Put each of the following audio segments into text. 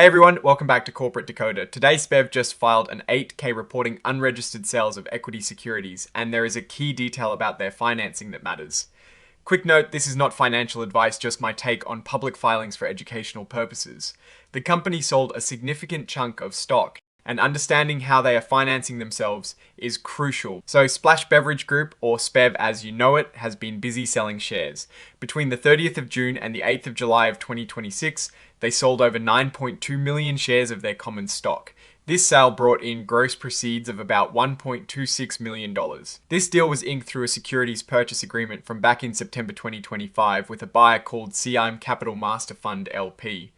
Hey everyone, welcome back to Corporate Decoder. Today SBEV just filed an 8K reporting unregistered sales of equity securities, and there is a key detail about their financing that matters. Quick note, this is not financial advice, just my take on public filings for educational purposes. The company sold a significant chunk of stock, and understanding how they are financing themselves is crucial. So Splash Beverage Group, or SBEV as you know it, has been busy selling shares. Between the 30th of June and the 8th of July of 2026, they sold over 9.2 million shares of their common stock. This sale brought in gross proceeds of about $1.26 million. This deal was inked through a securities purchase agreement from back in September 2025 with a buyer called CIM Capital Master Fund LP.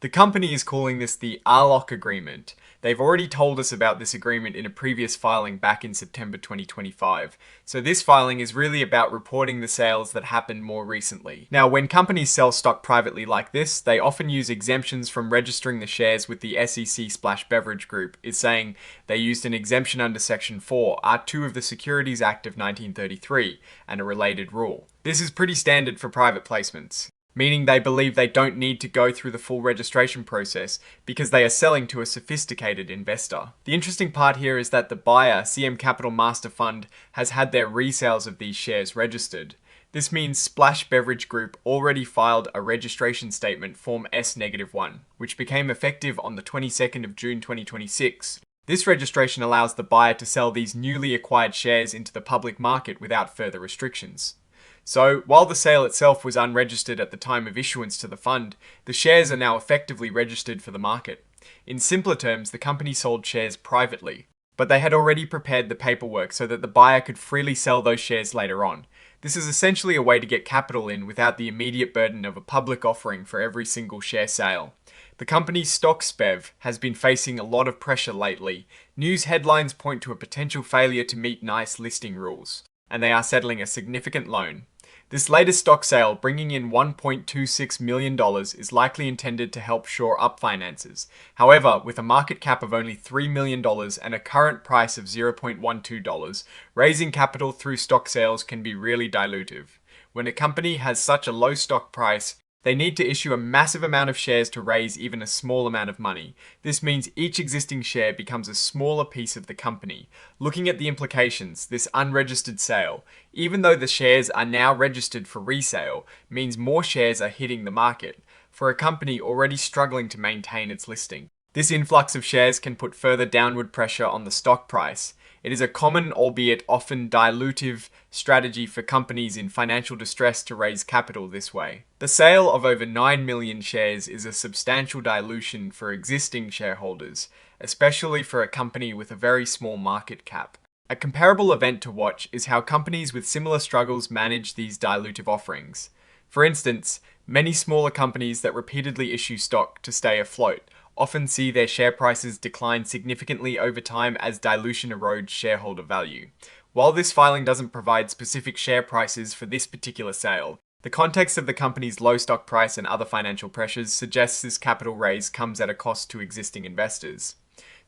The company is calling this the ELOC agreement. They've already told us about this agreement in a previous filing back in September 2025. So this filing is really about reporting the sales that happened more recently. Now, when companies sell stock privately like this, they often use exemptions from registering the shares with the SEC/Beverage Group, is saying they used an exemption under Section 4, R2 of the Securities Act of 1933, and a related rule. This is pretty standard for private placements, meaning they believe they don't need to go through the full registration process because they are selling to a sophisticated investor. The interesting part here is that the buyer, CM Capital Master Fund, has had their resales of these shares registered. This means Splash Beverage Group already filed a registration statement Form S-1, which became effective on the 22nd of June 2026. This registration allows the buyer to sell these newly acquired shares into the public market without further restrictions. So, while the sale itself was unregistered at the time of issuance to the fund, the shares are now effectively registered for the market. In simpler terms, the company sold shares privately, but they had already prepared the paperwork so that the buyer could freely sell those shares later on. This is essentially a way to get capital in without the immediate burden of a public offering for every single share sale. The company's stock SBEV has been facing a lot of pressure lately. News headlines point to a potential failure to meet NICE listing rules, and they are settling a significant loan. This latest stock sale, bringing in $1.26 million, is likely intended to help shore up finances. However, with a market cap of only $3 million and a current price of $0.12, raising capital through stock sales can be really dilutive. When a company has such a low stock price, they need to issue a massive amount of shares to raise even a small amount of money. This means each existing share becomes a smaller piece of the company. Looking at the implications, this unregistered sale, even though the shares are now registered for resale, means more shares are hitting the market for a company already struggling to maintain its listing. This influx of shares can put further downward pressure on the stock price. It is a common, albeit often dilutive, strategy for companies in financial distress to raise capital this way. The sale of over 9 million shares is a substantial dilution for existing shareholders, especially for a company with a very small market cap. A comparable event to watch is how companies with similar struggles manage these dilutive offerings. For instance, many smaller companies that repeatedly issue stock to stay afloat often see their share prices decline significantly over time as dilution erodes shareholder value. While this filing doesn't provide specific share prices for this particular sale, the context of the company's low stock price and other financial pressures suggests this capital raise comes at a cost to existing investors.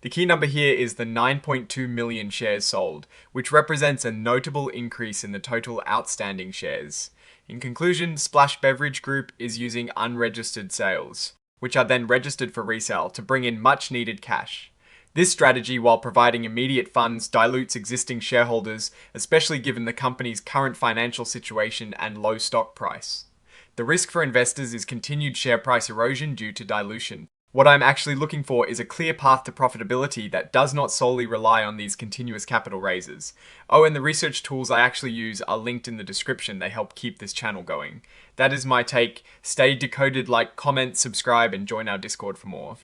The key number here is the 9.2 million shares sold, which represents a notable increase in the total outstanding shares. In conclusion, Splash Beverage Group is using unregistered sales, which are then registered for resale to bring in much needed cash. This strategy, while providing immediate funds, dilutes existing shareholders, especially given the company's current financial situation and low stock price. The risk for investors is continued share price erosion due to dilution. What I'm actually looking for is a clear path to profitability that does not solely rely on these continuous capital raises. Oh, and the research tools I actually use are linked in the description. They help keep this channel going. That is my take. Stay decoded, like, comment, subscribe, and join our Discord for more.